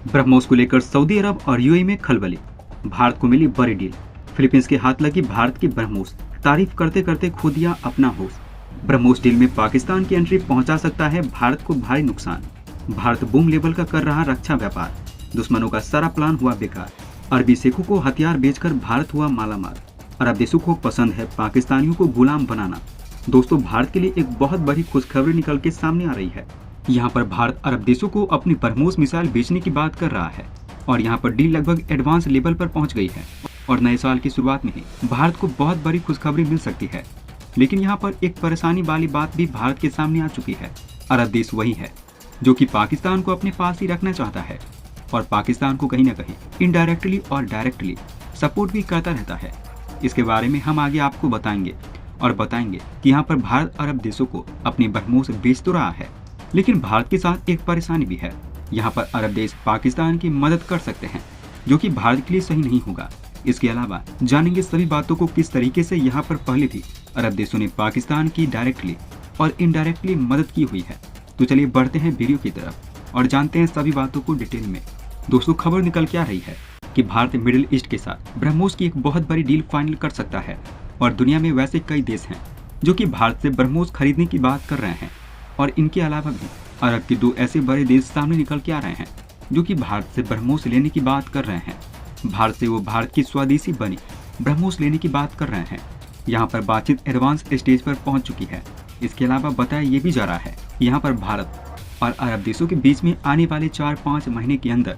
ब्रह्मोस को लेकर सऊदी अरब और यूएई में खलबली। भारत को मिली बड़ी डील। फिलीपींस के हाथ लगी भारत की ब्रह्मोस। तारीफ करते करते खो दिया अपना होश। ब्रह्मोस डील में पाकिस्तान की एंट्री पहुंचा सकता है भारत को भारी नुकसान। भारत बूम लेवल का कर रहा रक्षा व्यापार। दुश्मनों का सारा प्लान हुआ बेकार। अरबी सिखों को हथियार बेचकर भारत हुआ मालामाल। अरब देशों को पसंद है पाकिस्तानियों को गुलाम बनाना। दोस्तों, भारत के लिए एक बहुत बड़ी खुशखबरी निकल के सामने आ रही है। यहाँ पर भारत अरब देशों को अपनी ब्रह्मोस मिसाइल बेचने की बात कर रहा है और यहाँ पर डील लगभग एडवांस लेवल पर पहुंच गई है और नए साल की शुरुआत में ही भारत को बहुत बड़ी खुशखबरी मिल सकती है। लेकिन यहाँ पर एक परेशानी वाली बात भी भारत के सामने आ चुकी है। अरब देश वही है जो कि पाकिस्तान को अपने पास ही रखना चाहता है और पाकिस्तान को कहीं न कहीं इनडायरेक्टली और डायरेक्टली सपोर्ट भी करता रहता है। इसके बारे में हम आगे आपको बताएंगे और बताएंगे कि यहाँ पर भारत अरब देशों को अपनी ब्रह्मोस बेच तो रहा है, लेकिन भारत के साथ एक परेशानी भी है। यहाँ पर अरब देश पाकिस्तान की मदद कर सकते हैं जो कि भारत के लिए सही नहीं होगा। इसके अलावा जानेंगे सभी बातों को किस तरीके से यहाँ पर पहले भी अरब देशों ने पाकिस्तान की डायरेक्टली और इनडायरेक्टली मदद की हुई है। तो चलिए बढ़ते हैं वीडियो की तरफ और जानते हैं सभी बातों को डिटेल में। दोस्तों, खबर निकल के आ रही है कि भारत मिडिल ईस्ट के साथ ब्रह्मोस की एक बहुत बड़ी डील फाइनल कर सकता है और दुनिया में वैसे कई देश हैं जो कि भारत से ब्रह्मोस खरीदने की बात कर रहे हैं और इनके अलावा भी अरब के दो ऐसे बड़े देश सामने निकल के आ रहे हैं जो कि भारत से ब्रह्मोस लेने की बात कर रहे हैं। भारत से वो भारत की स्वदेशी बनी ब्रह्मोस लेने की बात कर रहे हैं। यहाँ पर बातचीत एडवांस स्टेज पर पहुंच चुकी है। इसके अलावा बताया ये भी जा रहा है यहाँ पर भारत और अरब देशों के बीच में आने वाले 4-5 महीने के अंदर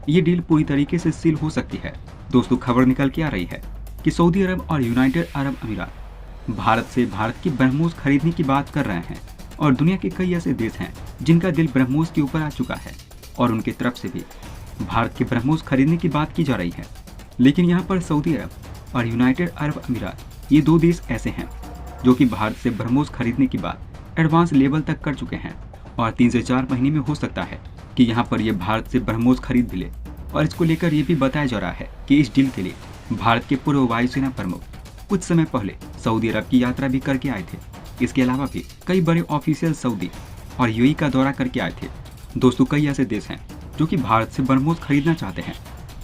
ये डील पूरी तरीके से सील हो सकती है। दोस्तों, खबर निकल के आ रही है कि सऊदी अरब और यूनाइटेड अरब अमीरात भारत से भारत की ब्रह्मोस खरीदने की बात कर रहे हैं और दुनिया के कई ऐसे देश हैं जिनका दिल ब्रह्मोस के ऊपर आ चुका है और उनके तरफ से भी भारत के ब्रह्मोस खरीदने की बात की जा रही है। लेकिन यहाँ पर सऊदी अरब और यूनाइटेड अरब अमीरात ये दो देश ऐसे हैं जो कि भारत से ब्रह्मोस खरीदने की बात एडवांस लेवल तक कर चुके हैं और 3 से 4 महीने में हो सकता है कि यहाँ पर ये भारत से ब्रह्मोस खरीद भी ले। और इसको लेकर ये भी बताया जा रहा है कि इस डील के लिए भारत के पूर्व वायुसेना प्रमुख कुछ समय पहले सऊदी अरब की यात्रा भी करके आए थे। इसके अलावा भी कई बड़े ऑफिशियल सऊदी और यूएई का दौरा करके आए थे। दोस्तों, कई ऐसे देश हैं जो कि भारत से ब्रह्मोस खरीदना चाहते हैं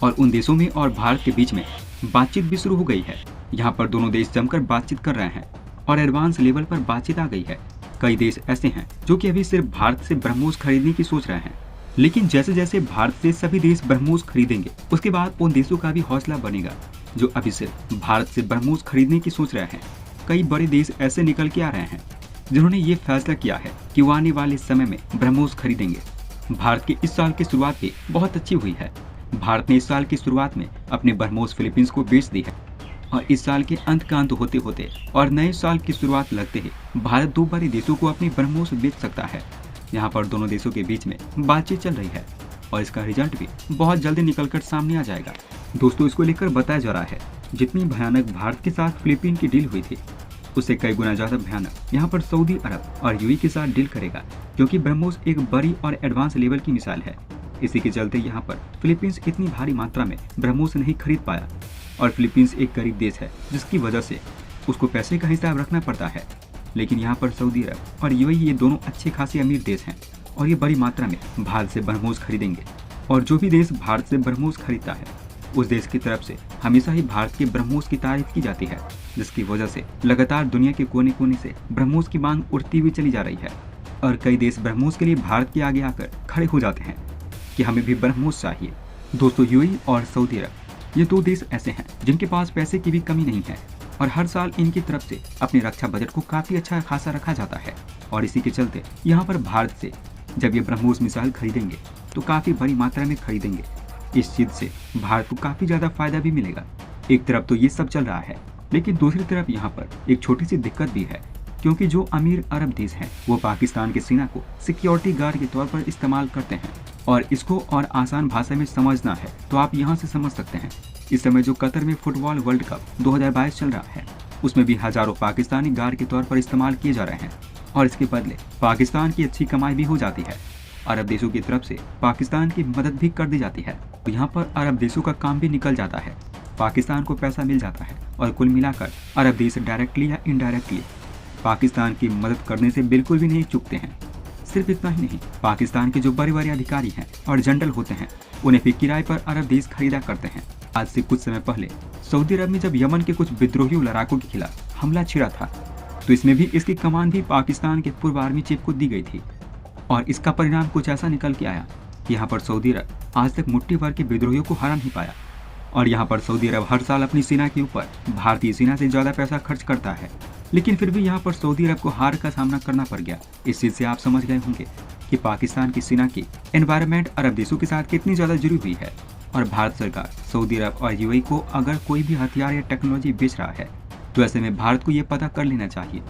और उन देशों में और भारत के बीच में बातचीत भी शुरू हो गई है। यहाँ पर दोनों देश जमकर बातचीत कर रहे हैं और एडवांस लेवल पर बातचीत आ गई है। कई देश ऐसे हैं जो कि अभी सिर्फ भारत से ब्रह्मोस खरीदने की सोच रहे हैं, लेकिन जैसे जैसे भारत से सभी देश ब्रह्मोस खरीदेंगे उसके बाद उन देशों का भी हौसला बनेगा जो अभी सिर्फ भारत से ब्रह्मोस खरीदने की सोच रहे हैं। कई बड़े देश ऐसे निकल के आ रहे हैं जिन्होंने ये फैसला किया है कि वो आने वाले समय में ब्रह्मोस खरीदेंगे। भारत की इस साल की शुरुआत भी बहुत अच्छी हुई है। भारत ने इस साल की शुरुआत में अपने ब्रह्मोस फिलीपींस को बेच दी है और इस साल के अंत का अंत होते होते और नए साल की शुरुआत लगते ही भारत दो बड़े देशों को अपनी ब्रह्मोस बेच सकता है। यहाँ पर दोनों देशों के बीच में बातचीत चल रही है और इसका रिजल्ट भी बहुत जल्दी निकलकर सामने आ जाएगा। दोस्तों, इसको लेकर बताया जा रहा है जितनी भयानक भारत के साथ फिलीपीन की डील हुई थी उससे कई गुना ज्यादा भयानक यहाँ पर सऊदी अरब और यूएई के साथ डील करेगा, क्योंकि ब्रह्मोस एक बड़ी और एडवांस लेवल की मिसाइल है। इसी के चलते यहाँ पर फिलीपींस इतनी भारी मात्रा में ब्रह्मोस नहीं खरीद पाया और फिलीपींस एक गरीब देश है जिसकी वजह से उसको पैसे का हिसाब रखना पड़ता है। लेकिन यहाँ पर सऊदी अरब और यूएई ये दोनों अच्छे खासे अमीर देश हैं और ये बड़ी मात्रा में भारत से ब्रह्मोस खरीदेंगे और जो भी देश भारत से ब्रह्मोस खरीदता है उस देश की तरफ से हमेशा ही भारत के ब्रह्मोस की तारीफ की जाती है, जिसकी वजह से लगातार दुनिया के कोने कोने से ब्रह्मोस की मांग उठती हुई चली जा रही है और कई देश ब्रह्मोस के लिए भारत के आगे आकर खड़े हो जाते हैं कि हमें भी ब्रह्मोस चाहिए। दोस्तों, यूएई और सऊदी अरब ये दो देश ऐसे हैं जिनके पास पैसे की भी कमी नहीं है और हर साल इनकी तरफ से अपने रक्षा बजट को काफी अच्छा खासा रखा जाता है और इसी के चलते यहाँ पर भारत से जब ये ब्रह्मोस मिसाइल खरीदेंगे तो काफी बड़ी मात्रा में खरीदेंगे। इस चीज से भारत को काफी ज्यादा फायदा भी मिलेगा। एक तरफ तो ये सब चल रहा है, लेकिन दूसरी तरफ यहाँ पर एक छोटी सी दिक्कत भी है, क्योंकि जो अमीर अरब देश हैं वो पाकिस्तान की सेना को सिक्योरिटी गार्ड के तौर पर इस्तेमाल करते हैं और इसको और आसान भाषा में समझना है तो आप यहाँ से समझ सकते हैं। इस समय जो कतर में फुटबॉल वर्ल्ड कप 2022 चल रहा है उसमें भी हजारों पाकिस्तानी गार्ड के तौर पर इस्तेमाल किए जा रहे हैं और इसके बदले पाकिस्तान की अच्छी कमाई भी हो जाती है। अरब देशों की तरफ से पाकिस्तान की मदद भी कर दी जाती है तो यहाँ पर अरब देशों का काम भी निकल जाता है, पाकिस्तान को पैसा मिल जाता है और कुल मिलाकर अरब देश डायरेक्टली या इनडायरेक्टली पाकिस्तान की मदद करने से बिल्कुल भी नहीं चूकते हैं। सिर्फ इतना ही नहीं, पाकिस्तान के जो बड़े बड़े अधिकारी हैं और जनरल होते हैं, उन्हें भी किराए पर अरब देश खरीदा करते हैं। आज से कुछ समय पहले सऊदी अरब में जब यमन के कुछ विद्रोही लड़ाकों के खिलाफ हमला छिड़ा था, तो इसमें भी इसकी कमान भी पाकिस्तान के पूर्व आर्मी चीफ को दी गई थी। और इसका परिणाम कुछ ऐसा निकल के आया कि यहाँ पर सऊदी अरब आज तक मुट्ठी भर के विद्रोहियों को हरा नहीं पाया। और यहाँ पर सऊदी अरब हर साल अपनी सेना के ऊपर भारतीय सेना से ज्यादा पैसा खर्च करता है, लेकिन फिर भी यहाँ पर सऊदी अरब को हार का सामना करना पड़ गया। इस चीज से आप समझ गए होंगे कि पाकिस्तान की सेना की एनवायरनमेंट अरब देशों के साथ कितनी ज्यादा जुड़ी हुई है। और भारत सरकार सऊदी अरब और यूएई को अगर कोई भी हथियार या टेक्नोलॉजी बेच रहा है, तो ऐसे में भारत को ये पता कर लेना चाहिए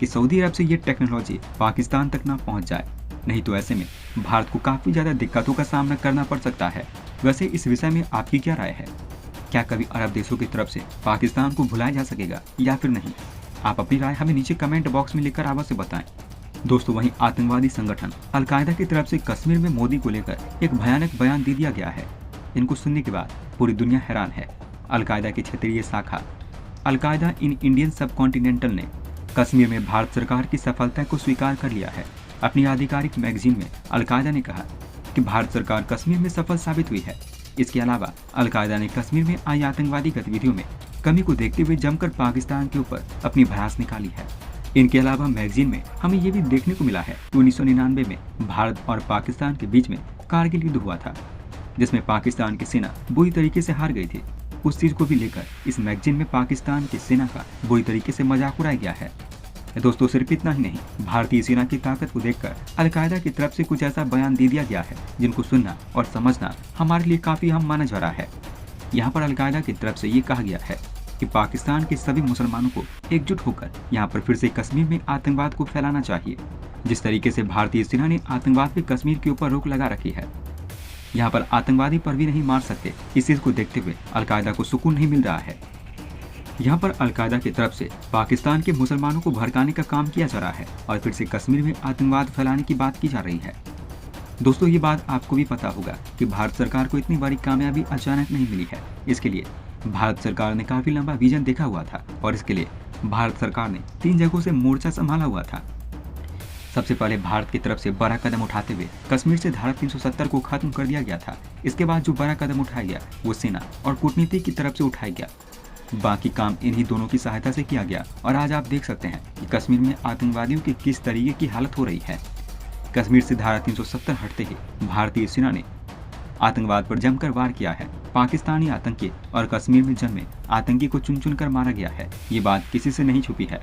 कि सऊदी अरब से ये टेक्नोलॉजी पाकिस्तान तक ना पहुंच जाए, नहीं तो ऐसे में भारत को काफी ज्यादा दिक्कतों का सामना करना पड़ सकता है। वैसे इस विषय में आपकी क्या राय है? क्या कभी अरब देशों की तरफ से पाकिस्तान को भुलाया जा सकेगा या फिर नहीं? आप अपनी राय हमें नीचे कमेंट बॉक्स में लिखकर अवश्य बताएं। दोस्तों, वहीं आतंकवादी संगठन अलकायदा की तरफ से कश्मीर में मोदी को लेकर एक भयानक बयान दे दिया गया है। इनको सुनने के बाद पूरी दुनिया हैरान है। अलकायदा की क्षेत्रीय शाखा अलकायदा इन इंडियन सब कॉन्टिनेंटल ने कश्मीर में भारत सरकार की सफलता को स्वीकार कर लिया है। अपनी आधिकारिक मैगजीन में अलकायदा ने कहा कि भारत सरकार कश्मीर में सफल साबित हुई है। इसके अलावा अलकायदा ने कश्मीर में आई आतंकवादी गतिविधियों में कमी को देखते हुए जमकर पाकिस्तान के ऊपर अपनी भड़ास निकाली है। इनके अलावा मैगजीन में हमें ये भी देखने को मिला है कि 1999 में भारत और पाकिस्तान के बीच में कारगिल युद्ध हुआ था, जिसमें पाकिस्तान की सेना बुरी तरीके से हार गई थी। उस चीज को भी लेकर इस मैगजीन में पाकिस्तान की सेना का बुरी तरीके से मजाक उड़ाया गया है। दोस्तों, सिर्फ इतना ही नहीं, भारतीय सेना की ताकत को देखकर अलकायदा की तरफ से कुछ ऐसा बयान दे दिया गया है जिनको सुनना और समझना हमारे लिए काफी अहम माना जा रहा है। यहाँ पर अलकायदा की तरफ से ये कहा गया है कि पाकिस्तान के सभी मुसलमानों को एकजुट होकर यहाँ पर फिर से कश्मीर में आतंकवाद को फैलाना चाहिए। जिस तरीके से भारतीय सेना ने आतंकवाद पे कश्मीर के ऊपर रोक लगा रखी है, यहाँ पर आतंकवादी पर भी नहीं मार सकते। इस चीज को देखते हुए अलकायदा को सुकून नहीं मिल रहा है। यहाँ पर अलकायदा की तरफ से पाकिस्तान के मुसलमानों को भड़काने का काम किया जा रहा है और फिर से कश्मीर में आतंकवाद फैलाने की बात की जा रही है। दोस्तों, ये बात आपको भी पता होगा कि भारत सरकार को इतनी बड़ी कामयाबी अचानक नहीं मिली है। इसके लिए भारत सरकार ने काफी लंबा विजन देखा हुआ था और इसके लिए भारत सरकार ने 3 जगहों से मोर्चा संभाला हुआ था। सबसे पहले भारत की तरफ से बड़ा कदम उठाते हुए कश्मीर से धारा 370 को खत्म कर दिया गया था। इसके बाद जो बड़ा कदम उठाया गया वो सेना और कूटनीति की तरफ से उठाया गया। बाकी काम इन्हीं दोनों की सहायता से किया गया और आज आप देख सकते हैं कि कश्मीर में आतंकवादियों की किस तरीके की हालत हो रही है। कश्मीर से धारा 370 हटते ही भारतीय सेना ने आतंकवाद पर जमकर वार किया है। पाकिस्तानी आतंकी और कश्मीर में जन्मे आतंकी को चुन चुन कर मारा गया है। ये बात किसी से नहीं छुपी है।